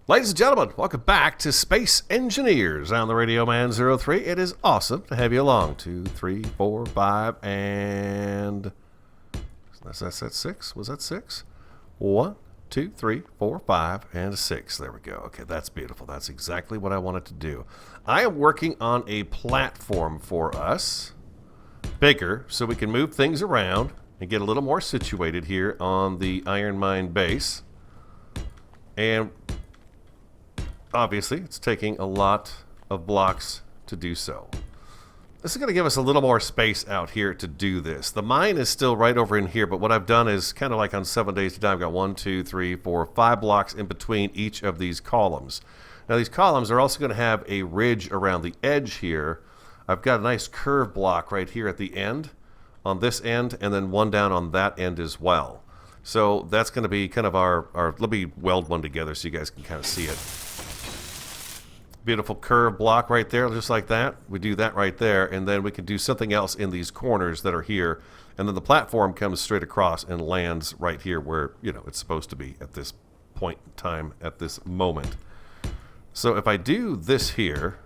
Ladies and gentlemen, welcome back to Space Engineers on the Radio Man 03. It is awesome to have you along. 2, 3, 4, 5, and... That's 6? Was that 6? 1, 2, 3, 4, 5, and 6. There we go. Okay, that's beautiful. That's exactly what I wanted to do. I am working on a platform for us. Bigger, so we can move things around and get a little more situated here on the Iron Mine base. And... obviously, it's taking a lot of blocks to do so. This is going to give us a little more space out here to do this. The mine is still right over in here, but what I've done is kind of like on 7 days to die, I've got 1, 2, 3, 4, 5 blocks in between each of these columns. Now, these columns are also going to have a ridge around the edge here. I've got a nice curve block right here at the end, on this end, and then one down on that end as well. So that's going to be kind of our let me weld one together so you guys can kind of see it. Beautiful curve block right there, just like that. We do that right there, and then we can do something else in these corners that are here, and then the platform comes straight across and lands right here where, you know, it's supposed to be at this point in time, at this moment. So if I do this here,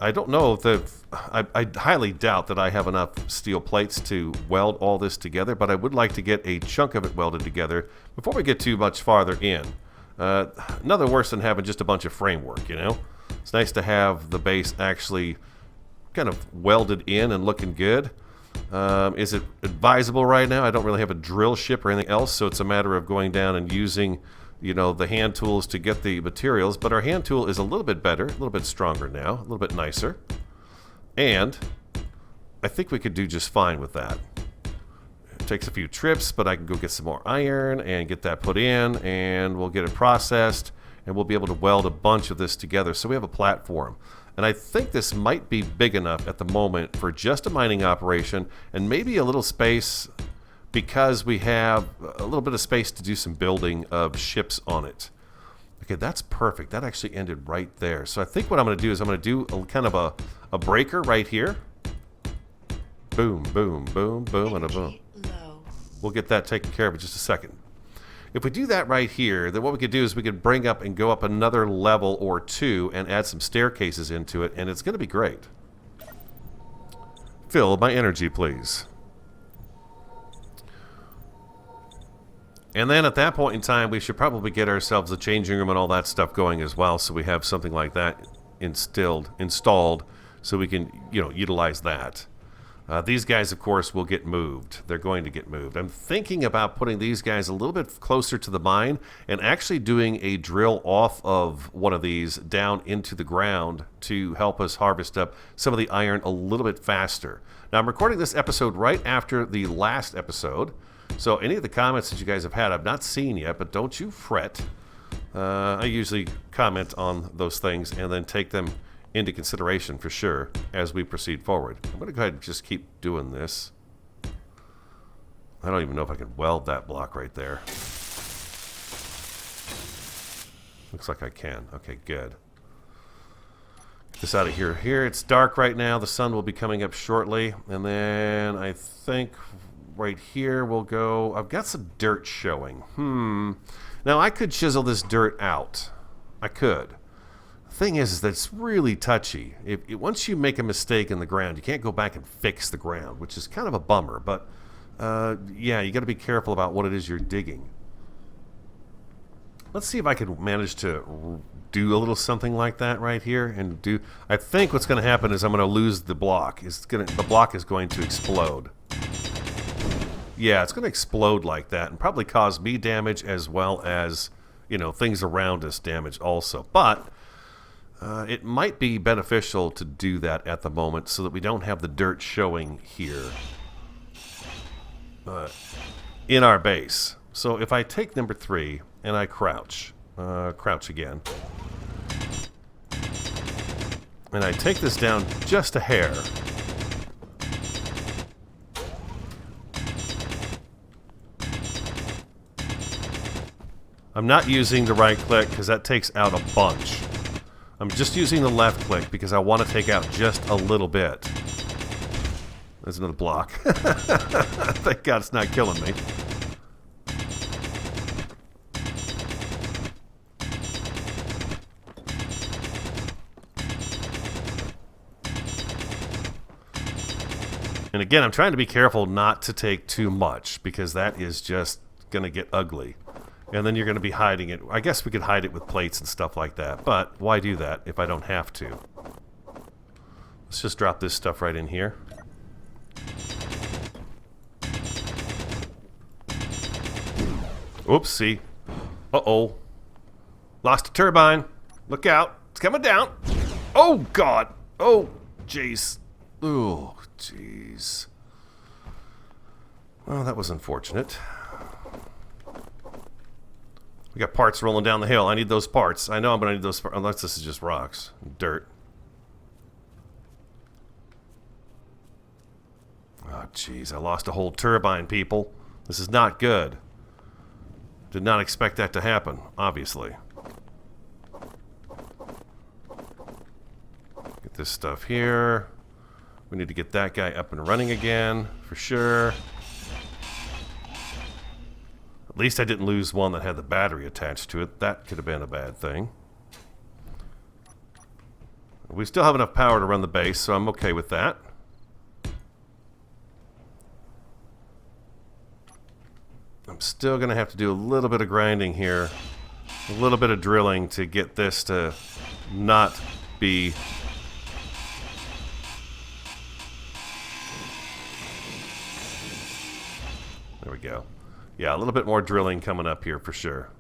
I don't know if I highly doubt that I have enough steel plates to weld all this together, but I would like to get a chunk of it welded together before we get too much farther in. Nothing worse than having just a bunch of framework, you know? It's nice to have the base actually kind of welded in and looking good. Is it advisable right now? I don't really have a drill ship or anything else, so it's a matter of going down and using, you know, the hand tools to get the materials. But our hand tool is a little bit better, a little bit stronger now, a little bit nicer. And I think we could do just fine with that. Takes a few trips, but I can go get some more iron and get that put in, and we'll get it processed, and we'll be able to weld a bunch of this together. So we have a platform, and I think this might be big enough at the moment for just a mining operation, and maybe a little space because we have a little bit of space to do some building of ships on it. Okay, that's perfect. That actually ended right there. So I think what I'm going to do is I'm going to do a kind of a breaker right here. Boom, boom, boom, boom, and a boom. We'll get that taken care of in just a second. If we do that right here, then what we could do is we could bring up and go up another level or two and add some staircases into it, and it's going to be great. Fill my energy, please. And then at that point in time, we should probably get ourselves a changing room and all that stuff going as well, so we have something like that installed, so we can, you know, utilize that. These guys, of course, will get moved. They're going to get moved. I'm thinking about putting these guys a little bit closer to the mine and actually doing a drill off of one of these down into the ground to help us harvest up some of the iron a little bit faster. Now, I'm recording this episode right after the last episode, so any of the comments that you guys have had I've not seen yet, but don't you fret. I usually comment on those things and then take them into consideration for sure as we proceed forward. I'm going to go ahead and just keep doing this. I don't even know if I can weld that block right there. Looks like I can. Okay, good. Get this out of here. Here, it's dark right now. The sun will be coming up shortly. And then I think right here we'll go... I've got some dirt showing. Now, I could chisel this dirt out. I could. Thing is that it's really touchy. Once you make a mistake in the ground, you can't go back and fix the ground, which is kind of a bummer. But yeah, you got to be careful about what it is you're digging. Let's see if I can manage to do a little something like that right here and do. I think what's going to happen is I'm going to lose the block. The block is going to explode. Yeah, it's going to explode like that and probably cause me damage as well as, you know, things around us damage also. But it might be beneficial to do that at the moment so that we don't have the dirt showing here in our base. So if I take number 3 and I crouch again, and I take this down just a hair, I'm not using the right click because that takes out a bunch. I'm just using the left click because I want to take out just a little bit. There's another block. Thank God it's not killing me. And again, I'm trying to be careful not to take too much, because that is just going to get ugly. And then you're going to be hiding it. I guess we could hide it with plates and stuff like that, but why do that if I don't have to? Let's just drop this stuff right in here. Oopsie. Uh-oh. Lost a turbine. Look out. It's coming down. Oh, God. Oh, jeez. Oh, jeez. Well, that was unfortunate. We got parts rolling down the hill. I need those parts. I know I'm going to need those parts, unless this is just rocks. Dirt. Oh, jeez. I lost a whole turbine, people. This is not good. Did not expect that to happen, obviously. Get this stuff here. We need to get that guy up and running again, for sure. At least I didn't lose one that had the battery attached to it. That could have been a bad thing. We still have enough power to run the base, so I'm okay with that. I'm still going to have to do a little bit of grinding here. A little bit of drilling to get this to not be... There we go. Yeah, a little bit more drilling coming up here for sure.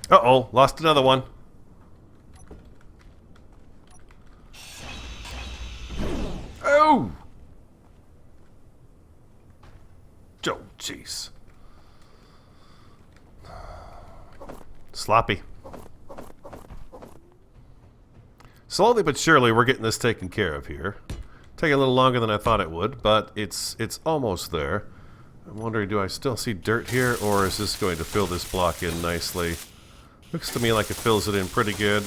Uh-oh, lost another one. Oh! Oh, jeez. Sloppy. Slowly but surely, we're getting this taken care of here. Taking a little longer than I thought it would, but it's almost there. I'm wondering, do I still see dirt here, or is this going to fill this block in nicely? Looks to me like it fills it in pretty good.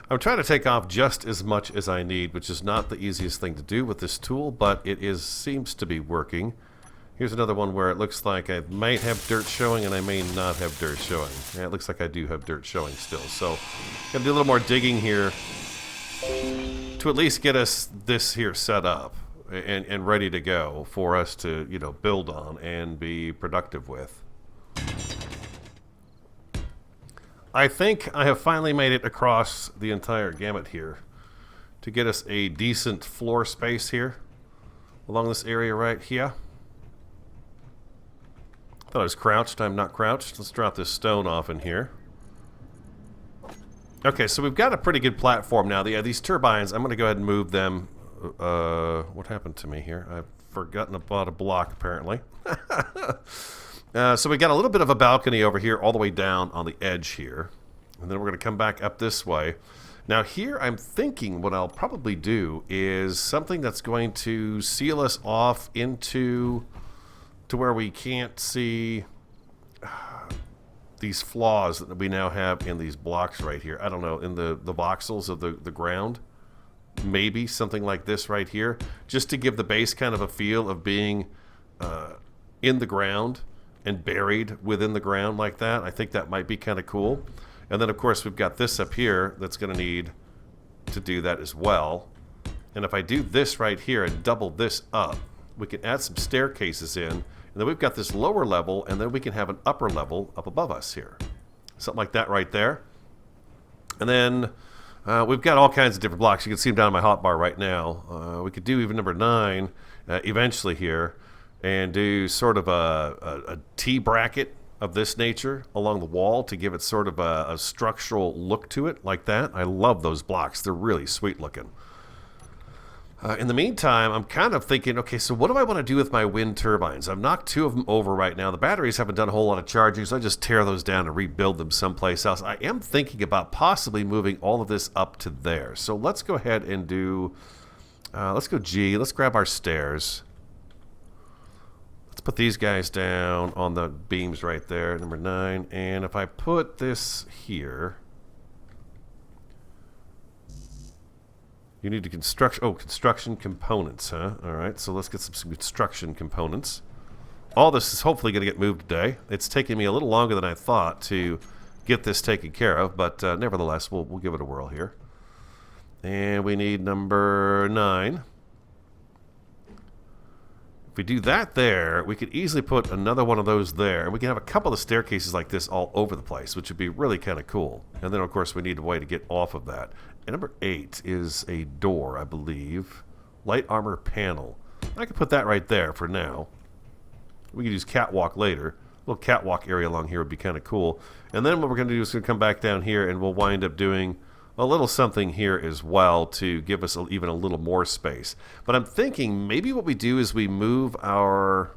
I'm trying to take off just as much as I need, which is not the easiest thing to do with this tool, but it seems to be working. Here's another one where it looks like I might have dirt showing and I may not have dirt showing. Yeah, it looks like I do have dirt showing still. So, gotta do a little more digging here to at least get us this here set up and ready to go for us to, you know, build on and be productive with. I think I have finally made it across the entire gamut here to get us a decent floor space here along this area right here. Thought I was crouched. I'm not crouched. Let's drop this stone off in here. Okay, so we've got a pretty good platform now. Yeah, these turbines, I'm going to go ahead and move them. What happened to me here? I've forgotten about a block, apparently. So we got a little bit of a balcony over here all the way down on the edge here. And then we're going to come back up this way. Now here I'm thinking what I'll probably do is something that's going to seal us off into... to where we can't see these flaws that we now have in these blocks right here. I don't know, in the voxels of the ground. Maybe something like this right here. Just to give the base kind of a feel of being in the ground and buried within the ground like that. I think that might be kind of cool. And then, of course, we've got this up here that's going to need to do that as well. And if I do this right here and double this up, we can add some staircases in, and then we've got this lower level, and then we can have an upper level up above us here. Something like that right there. And then we've got all kinds of different blocks. You can see them down on my hotbar right now. We could do even number 9 eventually here, and do sort of a T-bracket of this nature along the wall to give it sort of a structural look to it like that. I love those blocks. They're really sweet looking. In the meantime, I'm kind of thinking, okay, so what do I want to do with my wind turbines? I've knocked 2 of them over right now. The batteries haven't done a whole lot of charging, so I just tear those down and rebuild them someplace else. I am thinking about possibly moving all of this up to there. So let's go ahead and do, let's go G. Let's grab our stairs. Let's put these guys down on the beams right there, number 9. And if I put this here... You need to construction components, huh? All right, so let's get some construction components. All this is hopefully going to get moved today. It's taking me a little longer than I thought to get this taken care of, but nevertheless, we'll give it a whirl here. And we need number 9. If we do that there, we could easily put another one of those there. And we can have a couple of staircases like this all over the place, which would be really kind of cool. And then, of course, we need a way to get off of that. And number 8 is a door, I believe. Light armor panel. I could put that right there for now. We could use catwalk later. A little catwalk area along here would be kind of cool. And then what we're going to do is come back down here and we'll wind up doing a little something here as well to give us even a little more space. But I'm thinking maybe what we do is we move our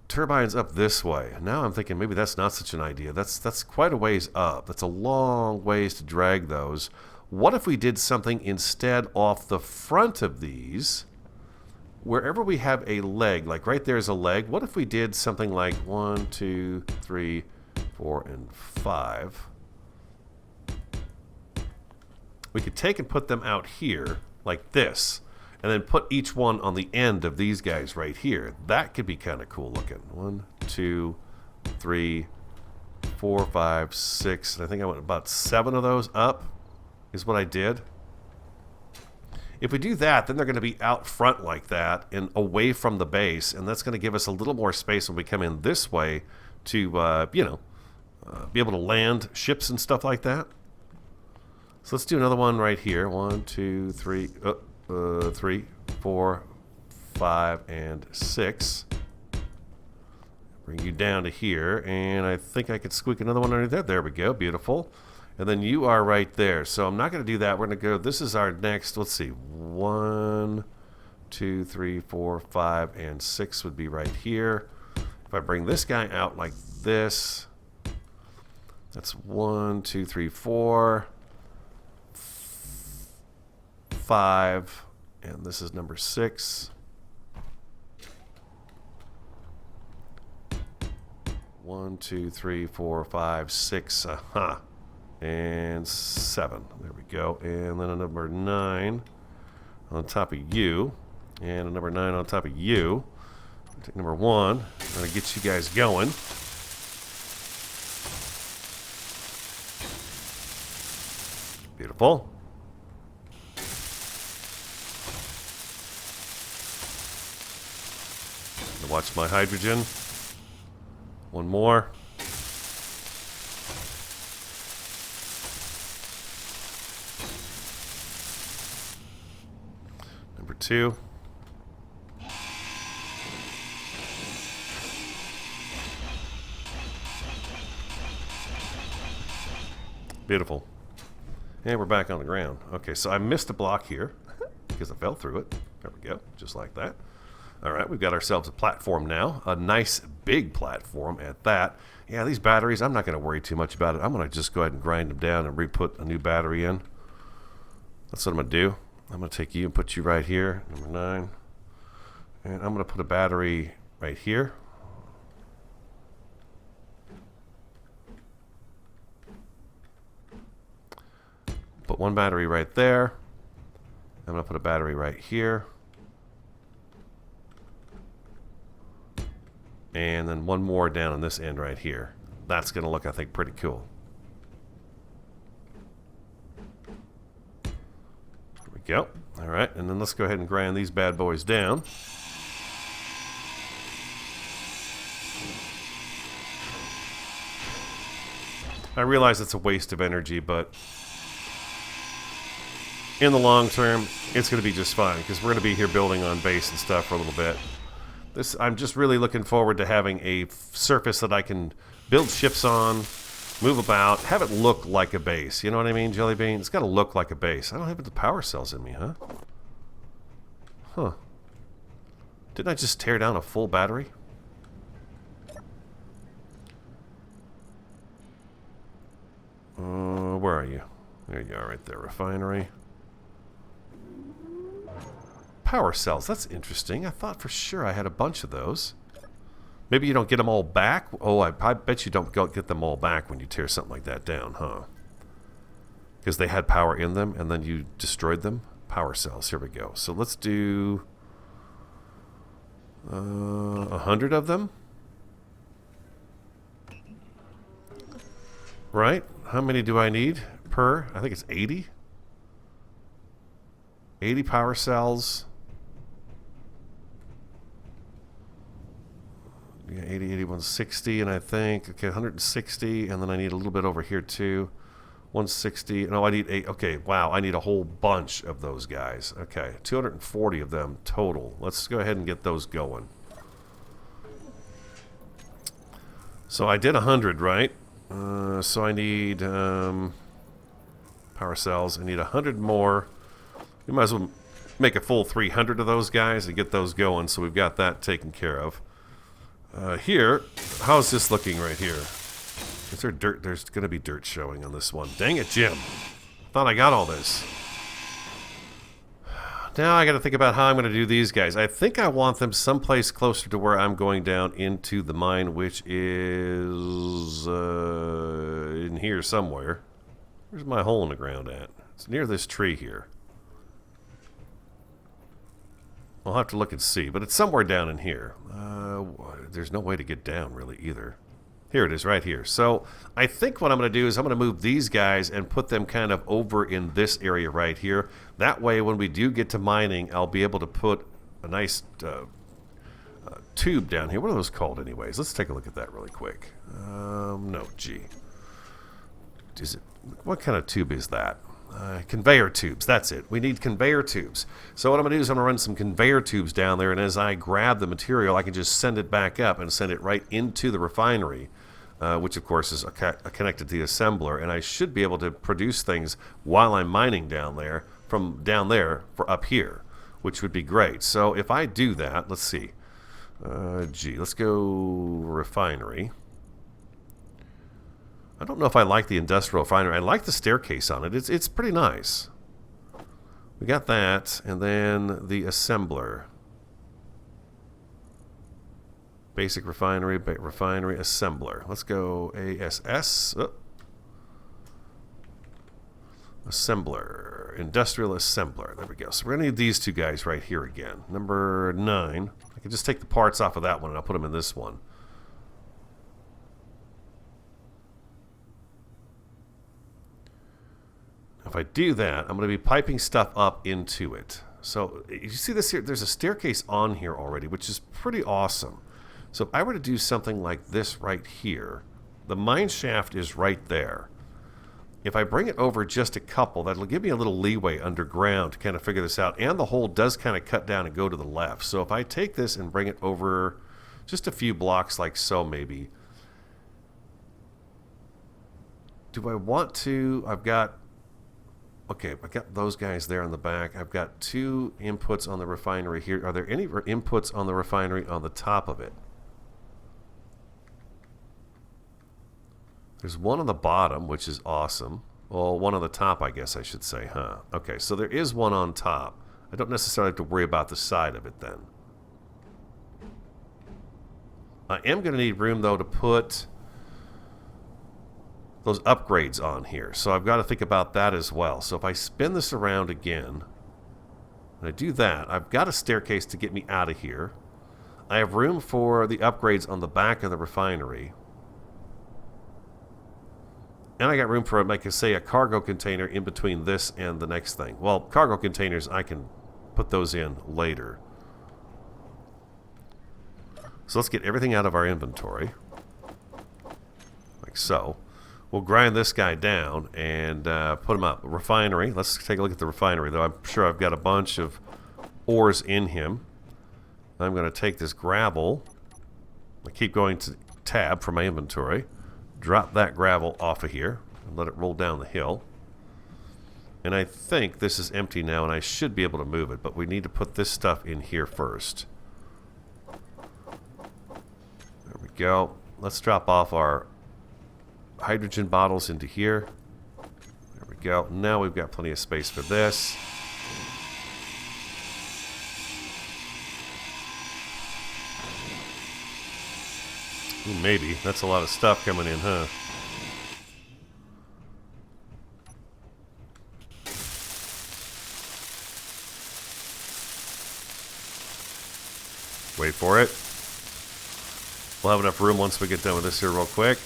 turbines up this way. Now I'm thinking maybe that's not such an idea. That's quite a ways up. That's a long ways to drag those. What if we did something instead off the front of these? Wherever we have a leg, like right there's a leg, what if we did something like 1, 2, 3, 4, and 5? We could take and put them out here like this, and then put each one on the end of these guys right here. That could be kind of cool looking. 1, 2, 3, 4, 5, 6, and I think I went about 7 of those up is what I did. If we do that, then they're going to be out front like that and away from the base, and that's going to give us a little more space when we come in this way to, be able to land ships and stuff like that. So let's do another one right here. 1, 2, 3, 3, 4, 5, and 6. Bring you down to here, and I think I could squeak another one underneath there. There we go. Beautiful. And then you are right there. So I'm not going to do that. We're going to go, this is our next, let's see, 1, 2, 3, 4, 5, and 6 would be right here. If I bring this guy out like this, that's 1, 2, 3, 4, 5, and this is number 6. 1, 2, 3, 4, 5, 6. And 7. There we go. And then a number 9 on top of you. And a number 9 on top of you. Take number 1. I'm going to get you guys going. Beautiful. Watch my hydrogen. One more. Number 2. Beautiful. And we're back on the ground. Okay, so I missed a block here because I fell through it. There we go, just like that. All right, we've got ourselves a platform now. A nice big platform at that. Yeah, these batteries, I'm not going to worry too much about it. I'm going to just go ahead and grind them down and re-put a new battery in. That's what I'm going to do. I'm going to take you and put you right here, number 9. And I'm going to put a battery right here. Put one battery right there. I'm going to put a battery right here. And then one more down on this end right here. That's going to look, I think, pretty cool. There we go. All right, and then let's go ahead and grind these bad boys down. I realize it's a waste of energy, but in the long term, it's going to be just fine because we're going to be here building on base and stuff for a little bit. I'm just really looking forward to having a surface that I can build ships on, move about, have it look like a base. You know what I mean, Jelly Bean? It's got to look like a base. I don't have the power cells in me, huh? Huh. Didn't I just tear down a full battery? Where are you? There you are right there, refinery. Power cells, that's interesting. I thought for sure I had a bunch of those. Maybe you don't get them all back? Oh, I bet you don't get them all back when you tear something like that down, huh? Because they had power in them and then you destroyed them? Power cells, here we go. So let's do 100 of them. Right? How many do I need per? I think it's 80. 80 power cells. Yeah, 80, 80, 160, and I think, okay, 160, and then I need a little bit over here too. 160, no, I need 8, okay, wow, I need a whole bunch of those guys. Okay, 240 of them total. Let's go ahead and get those going. So I did 100, right? So I need power cells. I need 100 more. We might as well make a full 300 of those guys and get those going, so we've got that taken care of. Here, how's this looking right here? Is there dirt? There's going to be dirt showing on this one. Dang it, Jim. Thought I got all this. Now I got to think about how I'm going to do these guys. I think I want them someplace closer to where I'm going down into the mine, which is in here somewhere. Where's my hole in the ground at? It's near this tree here. I'll have to look and see, but it's somewhere down in here. There's no way to get down really either. Here it is right here. So I think what I'm going to do is I'm going to move these guys and put them kind of over in this area right here. That way when we do get to mining, I'll be able to put a nice tube down here. What are those called anyways? Let's take a look at that really quick. No, gee. Is it, what kind of tube is that? Conveyor tubes, that's it. We need conveyor tubes. So what I'm going to do is I'm going to run some conveyor tubes down there, and as I grab the material, I can just send it back up and send it right into the refinery, which of course is connected to the assembler, and I should be able to produce things while I'm mining down there, from down there for up here, which would be great. So if I do that, let's see. Let's go refinery. I don't know if I like the industrial refinery. I like the staircase on it. It's pretty nice. We got that, and then the assembler. Basic refinery, refinery assembler. Let's go ASS. Oh. Assembler, industrial assembler. There we go. So we're gonna need these two guys right here again. Number 9. I can just take the parts off of that one and I'll put them in this one. If I do that, I'm going to be piping stuff up into it. So you see this here? There's a staircase on here already, which is pretty awesome. So if I were to do something like this right here, the mine shaft is right there. If I bring it over just a couple, that'll give me a little leeway underground to kind of figure this out. And the hole does kind of cut down and go to the left. So if I take this and bring it over just a few blocks like so maybe. Do I want to? Okay, I got those guys there in the back. I've got 2 inputs on the refinery here. Are there any inputs on the refinery on the top of it? There's one on the bottom, which is awesome. Well, one on the top, I guess I should say, huh? Okay, so there is one on top. I don't necessarily have to worry about the side of it then. I am going to need room, though, to put those upgrades on here. So I've got to think about that as well. So if I spin this around again, and I do that, I've got a staircase to get me out of here. I have room for the upgrades on the back of the refinery. And I got room for, like I say, a cargo container in between this and the next thing. Well, cargo containers, I can put those in later. So let's get everything out of our inventory. Like so. We'll grind this guy down and put him up. Refinery. Let's take a look at the refinery, though. I'm sure I've got a bunch of ores in him. I'm going to take this gravel. I keep going to tab for my inventory. Drop that gravel off of here and let it roll down the hill. And I think this is empty now, and I should be able to move it, but we need to put this stuff in here first. There we go. Let's drop off our hydrogen bottles into here. There we go. Now we've got plenty of space for this. Ooh, maybe. That's a lot of stuff coming in, huh? Wait for it. We'll have enough room once we get done with this here real quick.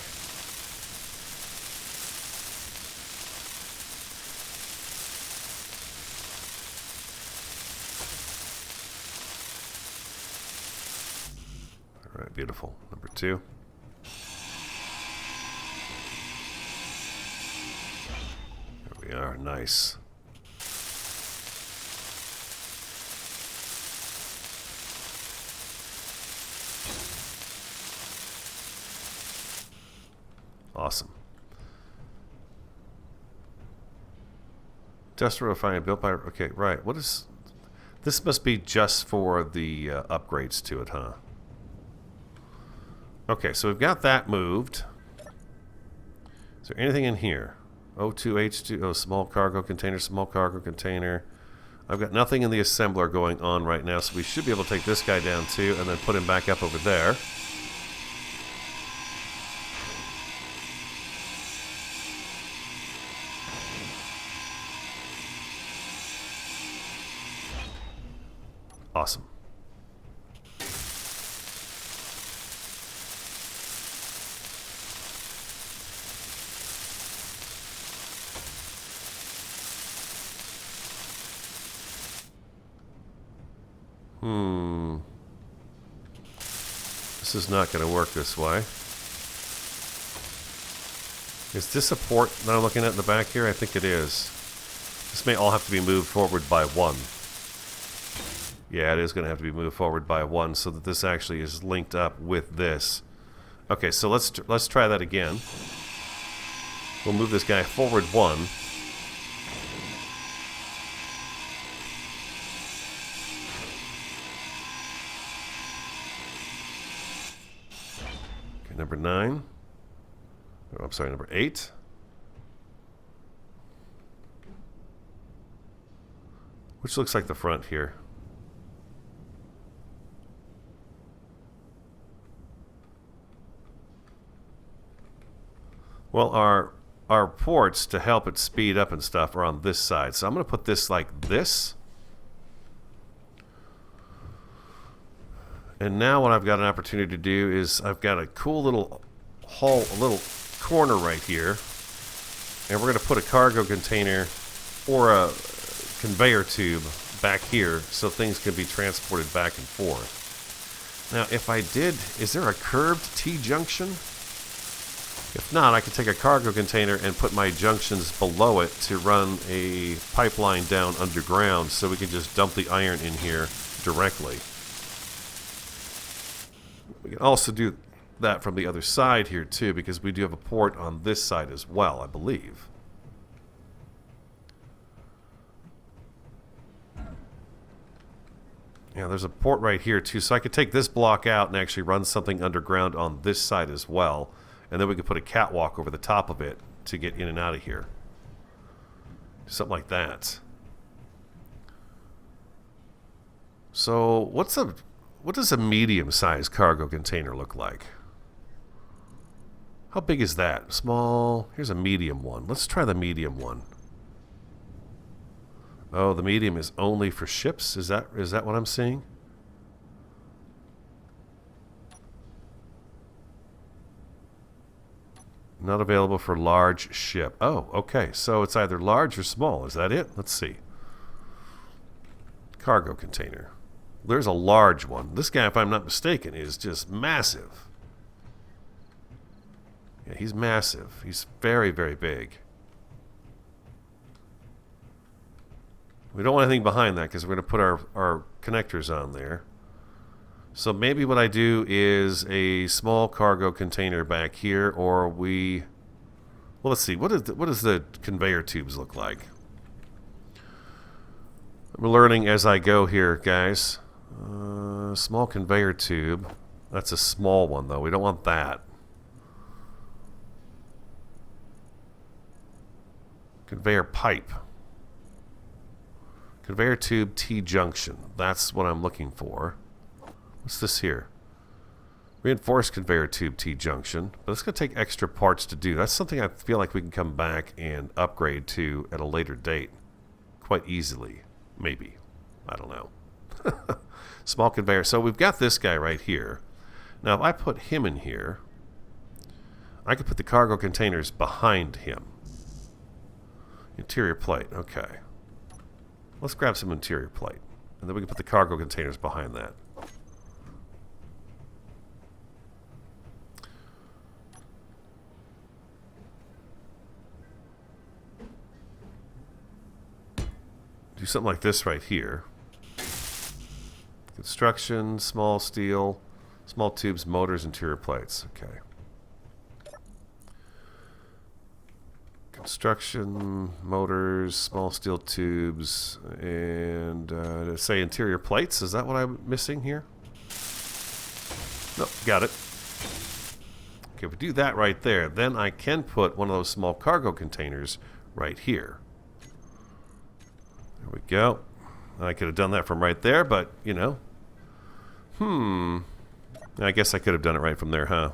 All right, beautiful. Number 2. There we are. Nice. Awesome. Industrial refinery built by... Okay, right. What is... This must be just for the upgrades to it, huh? Okay, so we've got that moved. Is there anything in here? O2H2... Oh, small cargo container, small cargo container. I've got nothing in the assembler going on right now, so we should be able to take this guy down too and then put him back up over there. Awesome. This is not going to work this way. Is this a port that I'm looking at in the back here? I think it is. This may all have to be moved forward by 1. Yeah, it is going to have to be moved forward by 1 so that this actually is linked up with this. Okay, so let's try that again. We'll move this guy forward 1. Okay, number 9. Oh, I'm sorry, number 8. Which looks like the front here. Well, our ports to help it speed up and stuff are on this side. So I'm going to put this like this. And now what I've got an opportunity to do is I've got a cool little hole, a little corner right here. And we're going to put a cargo container or a conveyor tube back here so things can be transported back and forth. Now, if I did, is there a curved T-junction? If not, I could take a cargo container and put my junctions below it to run a pipeline down underground so we can just dump the iron in here directly. We can also do that from the other side here too, because we do have a port on this side as well, I believe. Yeah, there's a port right here too, so I could take this block out and actually run something underground on this side as well. And then we could put a catwalk over the top of it to get in and out of here. Something like that. So, what does a medium-sized cargo container look like? How big is that? Small. Here's a medium one. Let's try the medium one. Oh, the medium is only for ships? Is that what I'm seeing? Not available for large ship. Oh, okay. So it's either large or small. Is that it? Let's see. Cargo container. There's a large one. This guy, if I'm not mistaken, is just massive. Yeah, he's massive. He's very, very big. We don't want anything behind that because we're going to put our connectors on there. So maybe what I do is a small cargo container back here, or well, let's see. What does the conveyor tubes look like? I'm learning as I go here, guys. Small conveyor tube. That's a small one, though. We don't want that. Conveyor pipe. Conveyor tube T-junction. That's what I'm looking for. What's this here? Reinforced conveyor tube T-junction. But it's going to take extra parts to do. That's something I feel like we can come back and upgrade to at a later date. Quite easily. Maybe. I don't know. Small conveyor. So we've got this guy right here. Now if I put him in here, I could put the cargo containers behind him. Interior plate. Okay. Let's grab some interior plate. And then we can put the cargo containers behind that. do something like this right here. Construction, small steel, small tubes, motors, interior plates. Okay. Construction, motors, small steel tubes, and say interior plates. Is that what I'm missing here? Nope, got it. Okay, if we do that right there, then I can put one of those small cargo containers right here. There we go. I could have done that from right there, but, you know. I guess I could have done it right from there, huh?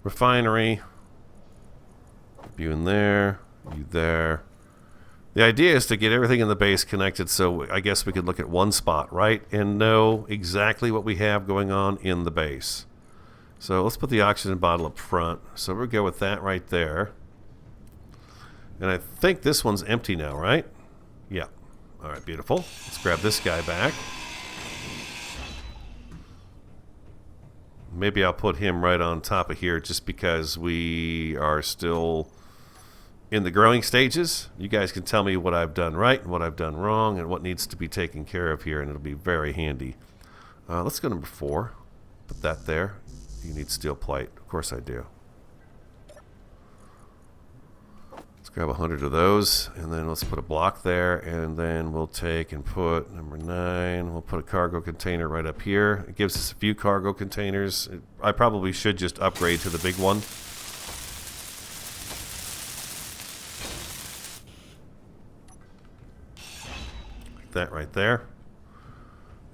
Refinery. You in there. You there. The idea is to get everything in the base connected, so I guess we could look at one spot, right? And know exactly what we have going on in the base. So let's put the oxygen bottle up front. So we'll go with that right there. And I think this one's empty now, right? Yeah. All right, beautiful. Let's grab this guy back. Maybe I'll put him right on top of here just because we are still in the growing stages. You guys can tell me what I've done right and what I've done wrong and what needs to be taken care of here, and it'll be very handy. Let's go number 4. Put that there. You need steel plate. Of course I do. Let's grab 100 of those, and then let's put a block there, and then we'll take and put number 9. We'll put a cargo container right up here. It gives us a few cargo containers. I probably should just upgrade to the big one. Like that right there.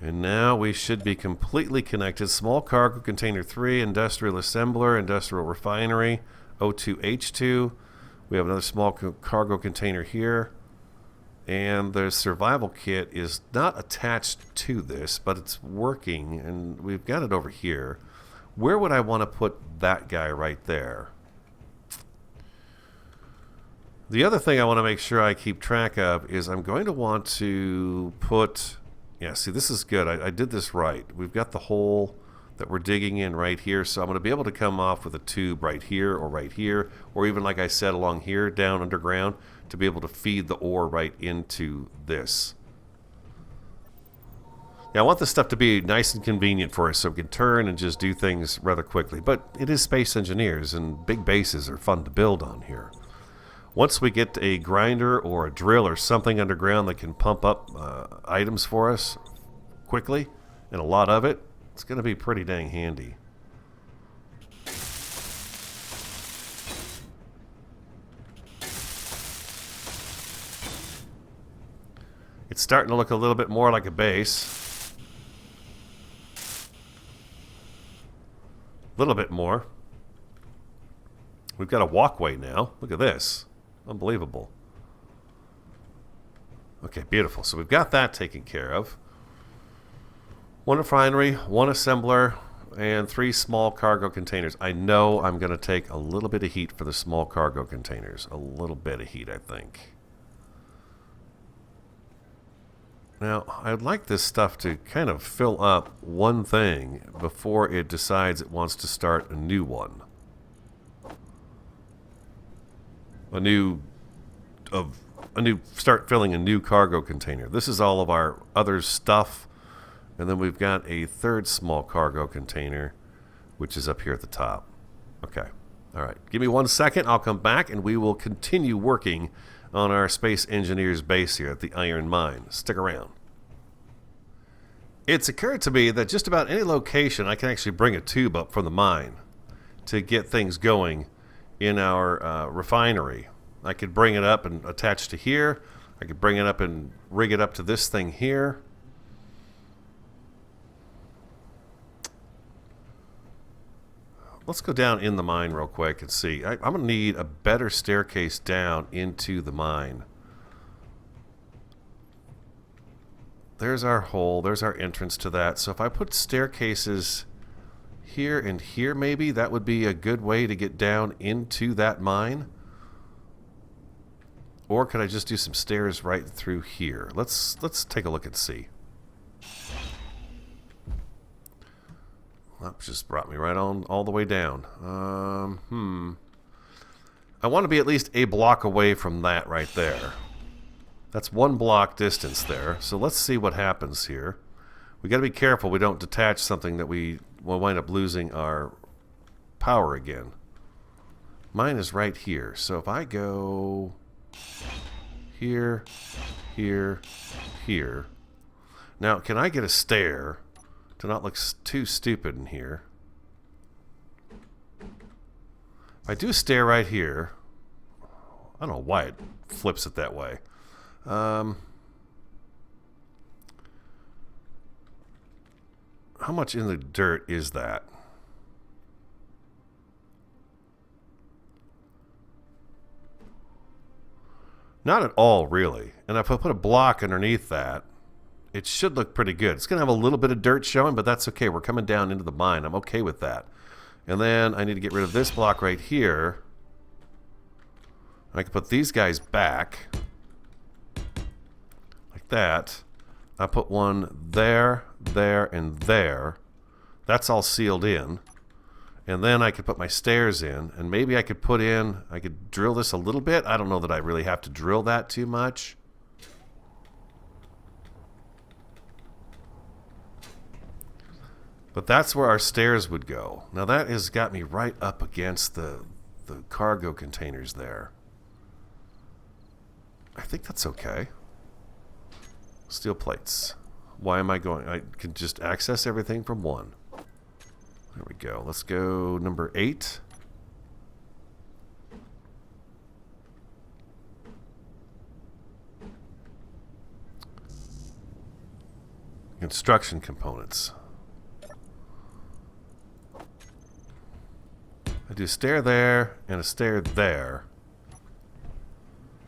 And now we should be completely connected. Small cargo container 3, industrial assembler, industrial refinery, O2H2. We have another small cargo container here. And the survival kit is not attached to this, but it's working, and we've got it over here. Where would I want to put that guy right there? The other thing I want to make sure I keep track of is I'm going to want to put... Yeah, see, this is good. I did this right. We've got the hole that we're digging in right here, so I'm going to be able to come off with a tube right here, or even, like I said, along here, down underground, to be able to feed the ore right into this. Now, I want this stuff to be nice and convenient for us so we can turn and just do things rather quickly, but it is Space Engineers, and big bases are fun to build on here. Once we get a grinder or a drill or something underground that can pump up items for us quickly, and a lot of it, it's going to be pretty dang handy. It's starting to look a little bit more like a base. A little bit more. We've got a walkway now. Look at this. Unbelievable. Okay, beautiful. So we've got that taken care of. 1 refinery, 1 assembler, and 3 small cargo containers. I know I'm going to take a little bit of heat for the small cargo containers. A little bit of heat, I think. Now, I'd like this stuff to kind of fill up one thing before it decides it wants to start a new one. Start filling a new cargo container. This is all of our other stuff, and then we've got a 3rd small cargo container, which is up here at the top. Okay, all right. Give me 1 second. I'll come back, and we will continue working on our Space Engineers base here at the Iron Mine. Stick around. It's occurred to me that just about any location I can actually bring a tube up from the mine to get things going in our refinery. I could bring it up and attach to here. I could bring it up and rig it up to this thing here. Let's go down in the mine real quick and see. I'm going to need a better staircase down into the mine. There's our hole. There's our entrance to that. So if I put staircases here and here, maybe that would be a good way to get down into that mine. Or could I just do some stairs right through here? Let's take a look and see. That just brought me right on all the way down. I want to be at least a block away from that right there. That's 1 block distance there. So let's see what happens here. We got to be careful we don't detach something that we will wind up losing our power again. Mine is right here. So if I go here, here, here. Now, can I get a stair to not look too stupid in here? If I do a stair right here, I don't know why it flips it that way. How much in the dirt is that? Not at all, really. And if I put a block underneath that, it should look pretty good. It's going to have a little bit of dirt showing, but that's okay. We're coming down into the mine. I'm okay with that. And then I need to get rid of this block right here. I can put these guys back. Like that. I put one there, there, and there. That's all sealed in. And then I could put my stairs in. And maybe I could put in, I could drill this a little bit. I don't know that I really have to drill that too much. But that's where our stairs would go. Now that has got me right up against the cargo containers there. I think that's okay. Steel plates. Why am I going? I can just access everything from 1. There we go. Let's go number 8. Construction components. I do a stair there and a stair there.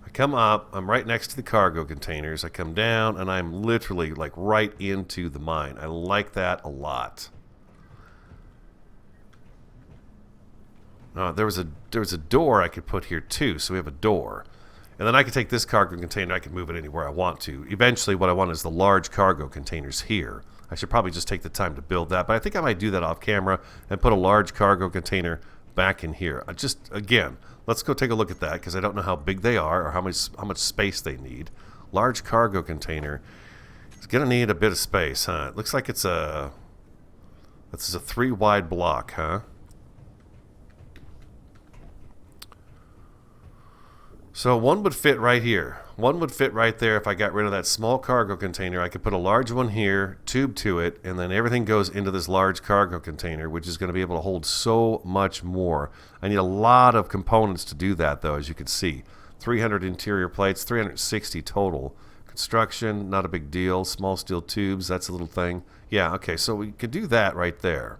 I come up, I'm right next to the cargo containers. I come down and I'm literally like right into the mine. I like that a lot. There was a door I could put here too, so we have a door. And then I could take this cargo container, I can move it anywhere I want to. Eventually what I want is the large cargo containers here. I should probably just take the time to build that, but I think I might do that off camera and put a large cargo container back in here. Again, let's go take a look at that because I don't know how big they are or how much space they need. Large cargo container. It's going to need a bit of space, huh? It looks like this is a 3 wide block, huh? So one would fit right here. One would fit right there if I got rid of that small cargo container. I could put a large one here, tube to it, and then everything goes into this large cargo container, which is going to be able to hold so much more. I need a lot of components to do that, though, as you can see. 300 interior plates, 360 total. Construction, not a big deal. Small steel tubes, that's a little thing. Yeah, okay, so we could do that right there.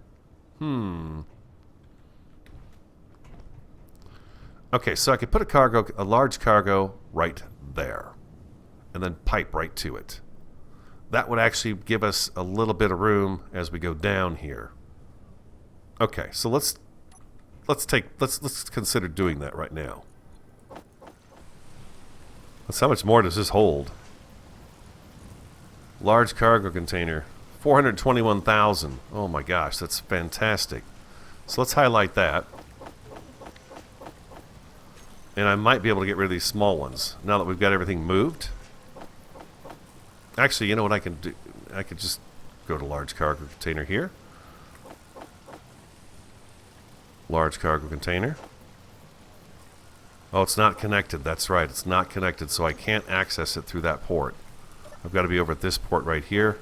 Okay, so I could put a large cargo right there, and then pipe right to it. That would actually give us a little bit of room as we go down here. Okay, so let's consider doing that right now. How much more does this hold? Large cargo container, 421,000. Oh my gosh, that's fantastic. So let's highlight that. And I might be able to get rid of these small ones now that we've got everything moved. Actually, you know what I can do? I could just go to large cargo container here. Large cargo container. Oh, it's not connected. That's right. It's not connected, so I can't access it through that port. I've got to be over at this port right here.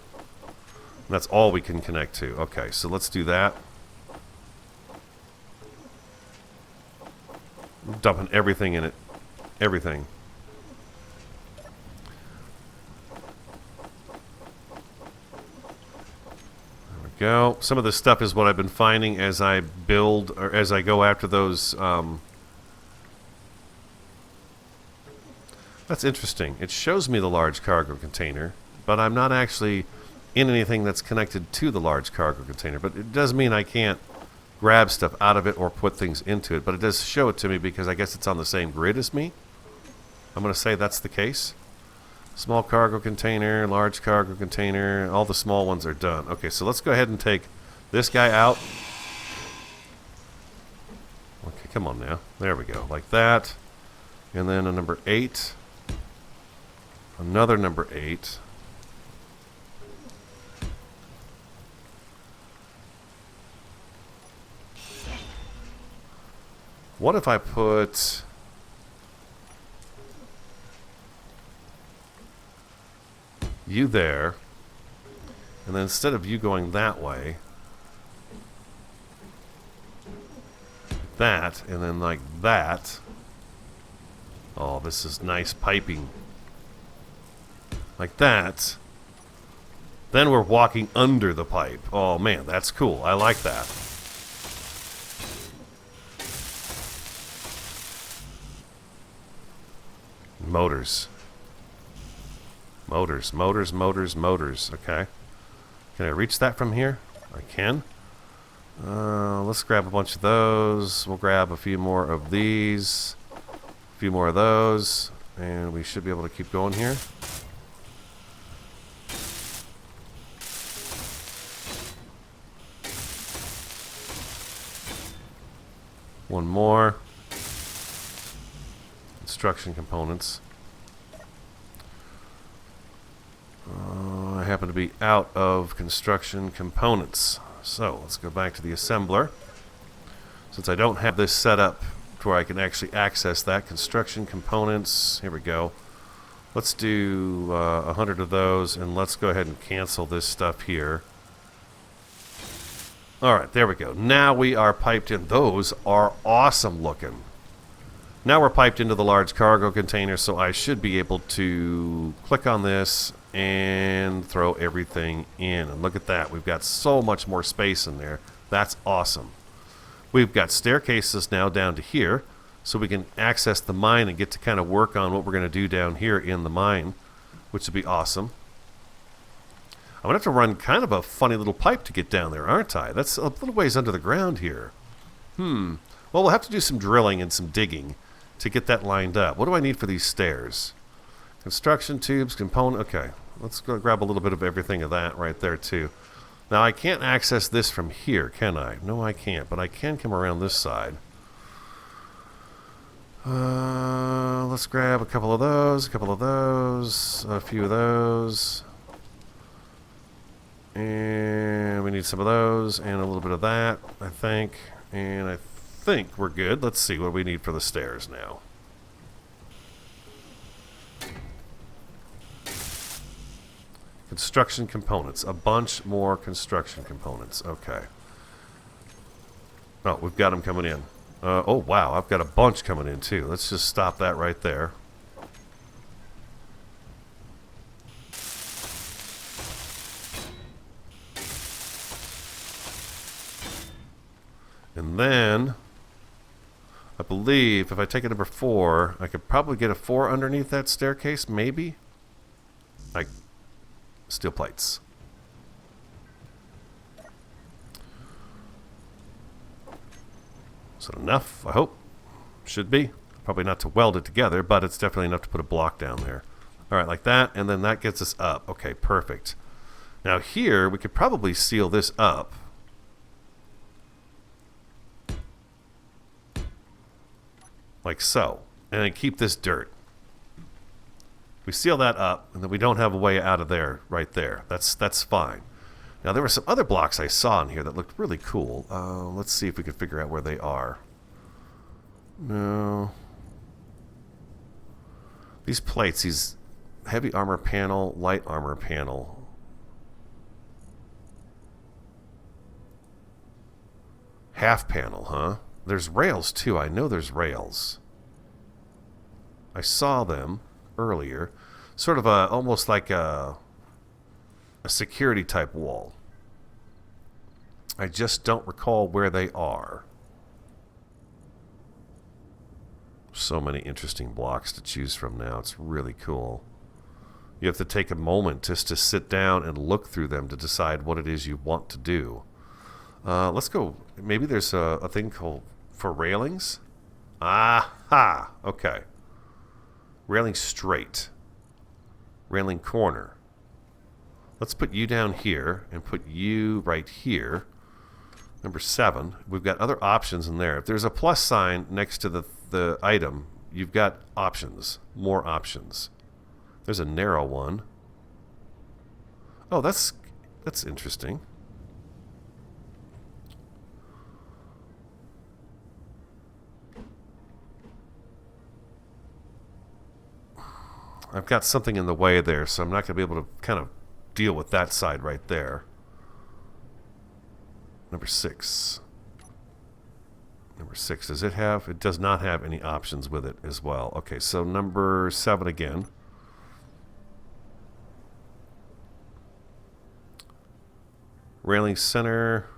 And that's all we can connect to. Okay, so let's do that. Dumping everything in it. Everything. There we go. Some of this stuff is what I've been finding as I build, or as I go after those. That's interesting. It shows me the large cargo container, but I'm not actually in anything that's connected to the large cargo container. But it does mean I can't grab stuff out of it or put things into it, but it does show it to me because I guess it's on the same grid as me. I'm going to say that's the case. Small cargo container, large cargo container, all the small ones are done. Okay, so let's go ahead and take this guy out. Okay, come on now. There we go, like that. And then a number 8. Another number 8. What if I put you there, and then instead of you going that way, that, and then like that. Oh, this is nice piping. Like that. Then we're walking under the pipe. Oh man, that's cool. I like that. Motors. Motors, motors, motors, motors. Okay. Can I reach that from here? I can. Let's grab a bunch of those. We'll grab a few more of these. A few more of those. And we should be able to keep going here. One more. Construction components. I happen to be out of construction components. So let's go back to the assembler. Since I don't have this set up to where I can actually access that. Construction components. Here we go. Let's do 100 of those, and let's go ahead and cancel this stuff here. Alright, there we go. Now we are piped in. Those are awesome looking. Now we're piped into the large cargo container, so I should be able to click on this and throw everything in. And look at that. We've got so much more space in there. That's awesome. We've got staircases now down to here, so we can access the mine and get to kind of work on what we're going to do down here in the mine, which would be awesome. I'm going to have to run kind of a funny little pipe to get down there, aren't I? That's a little ways under the ground here. Well, we'll have to do some drilling and some digging to get that lined up. What do I need for these stairs? Construction tubes, component. Okay, let's go grab a little bit of everything of that right there too. Now I can't access this from here, can I? No, I can't, but I can come around this side. Let's grab a couple of those, a few of those. And we need some of those and a little bit of that, I think. And I think we're good. Let's see what we need for the stairs now. Construction components. A bunch more construction components. Okay. Oh, we've got them coming in. Oh, wow. I've got a bunch coming in, too. Let's just stop that right there. And then, I believe, if I take a number 4, I could probably get a 4 underneath that staircase, maybe? Like, steel plates. Is that enough? I hope. Should be. Probably not to weld it together, but it's definitely enough to put a block down there. Alright, like that, and then that gets us up. Okay, perfect. Now here, we could probably seal this up. Like so. And then keep this dirt. We seal that up, and then we don't have a way out of there right there. That's fine. Now, there were some other blocks I saw in here that looked really cool. Let's see if we can figure out where they are. No. These plates, these heavy armor panel, light armor panel. Half panel, huh? There's rails, too. I know there's rails. I saw them earlier. Sort of almost like a security type wall. I just don't recall where they are. So many interesting blocks to choose from now. It's really cool. You have to take a moment just to sit down and look through them to decide what it is you want to do. Let's go. Maybe there's a thing called for railings. Aha! Okay. Railing straight. Railing corner. Let's put you down here and put you right here. Number 7. We've got other options in there. If there's a plus sign next to the item, you've got options. More options. There's a narrow one. Oh, that's interesting. I've got something in the way there, so I'm not going to be able to kind of deal with that side right there. Number 6. Number 6, does it have? It does not have any options with it as well. Okay, so number 7 again. Railing center,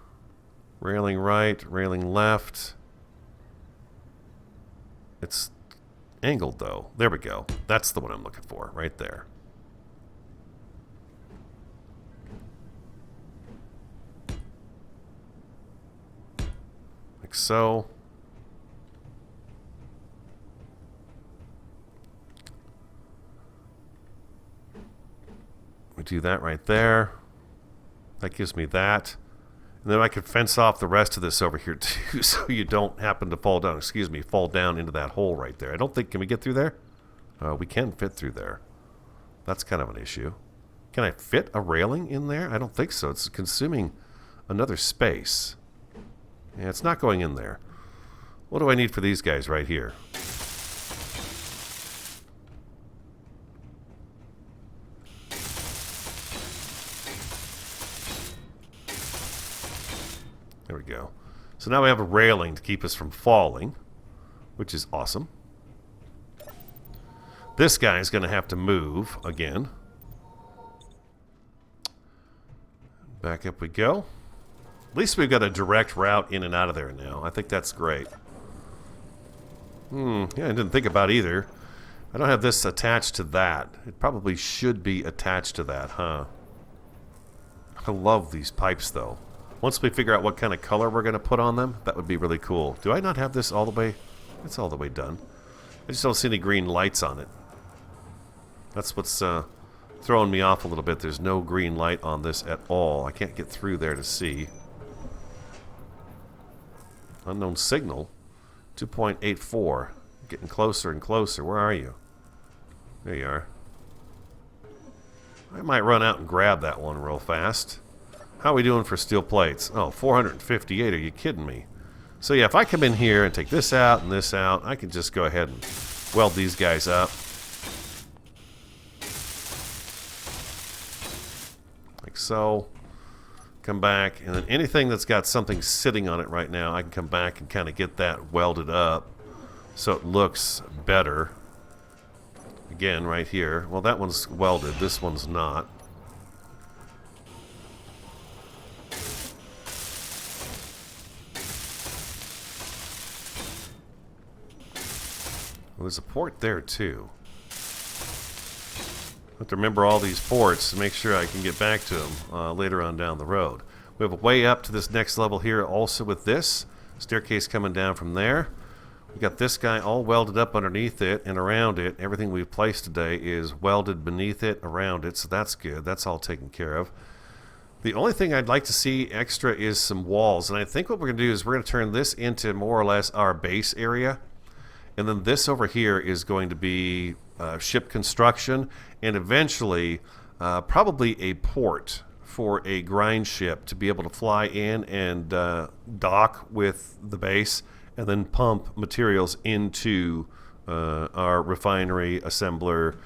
railing right, railing left. It's angled though. There we go. That's the one I'm looking for, right there. Like so. We do that right there. That gives me that. And then I can fence off the rest of this over here too, so you don't happen to fall down, fall down into that hole right there. I don't think, can we get through there? We can fit through there. That's kind of an issue. Can I fit a railing in there? I don't think so. It's consuming another space. Yeah, it's not going in there. What do I need for these guys right here? There we go. So now we have a railing to keep us from falling, which is awesome. This guy is going to have to move again. Back up we go. At least we've got a direct route in and out of there now. I think that's great. Yeah, I didn't think about either. I don't have this attached to that. It probably should be attached to that, huh? I love these pipes, though. Once we figure out what kind of color we're going to put on them, that would be really cool. Do I not have this all the way? It's all the way done. I just don't see any green lights on it. That's what's throwing me off a little bit. There's no green light on this at all. I can't get through there to see. Unknown signal. 2.84. Getting closer and closer. Where are you? There you are. I might run out and grab that one real fast. How are we doing for steel plates? Oh, 458. Are you kidding me? So yeah, if I come in here and take this out and this out, I can just go ahead and weld these guys up. Like so. Come back, and then anything that's got something sitting on it right now, I can come back and kind of get that welded up so it looks better. Again, right here. Well, that one's welded. This one's not. Well, there's a port there, too. I have to remember all these ports to make sure I can get back to them later on down the road. We have a way up to this next level here also with this. Staircase coming down from there. We got this guy all welded up underneath it and around it. Everything we've placed today is welded beneath it, around it, so that's good. That's all taken care of. The only thing I'd like to see extra is some walls, and I think what we're going to do is we're going to turn this into more or less our base area. And then this over here is going to be ship construction, and eventually probably a port for a grind ship to be able to fly in and dock with the base and then pump materials into our refinery, assembler,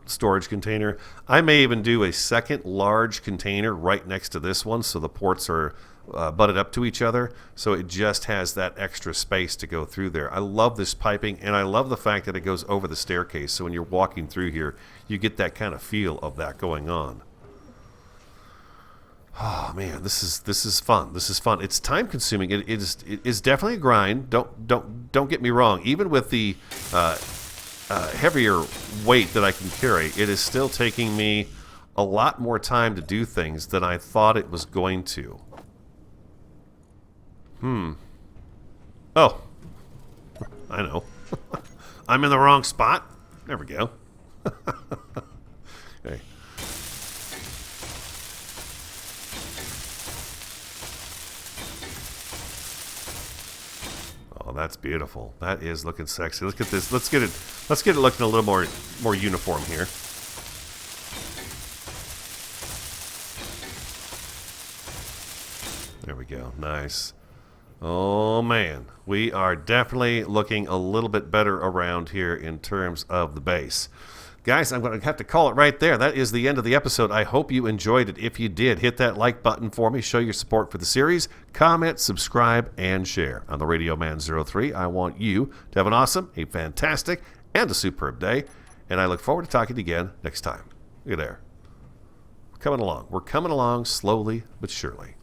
storage container. I may even do a second large container right next to this one so the ports are butted up to each other, so it just has that extra space to go through there. I love this piping, and I love the fact that it goes over the staircase, so when you're walking through here you get that kind of feel of that going on. Oh man, this is fun. This is fun. It's time consuming. It is definitely a grind. Don't get me wrong. Even with the heavier weight that I can carry, it is still taking me a lot more time to do things than I thought it was going to. Oh, I know. I'm in the wrong spot. There we go. Okay. Oh, that's beautiful. That is looking sexy. Look at this. Let's get it looking a little more uniform here. There we go. Nice. Oh, man. We are definitely looking a little bit better around here in terms of the bass. Guys, I'm going to have to call it right there. That is the end of the episode. I hope you enjoyed it. If you did, hit that like button for me. Show your support for the series. Comment, subscribe, and share. On the Radio Man 03, I want you to have an awesome, a fantastic, and a superb day. And I look forward to talking to you again next time. Look at there. We're coming along. We're coming along slowly but surely.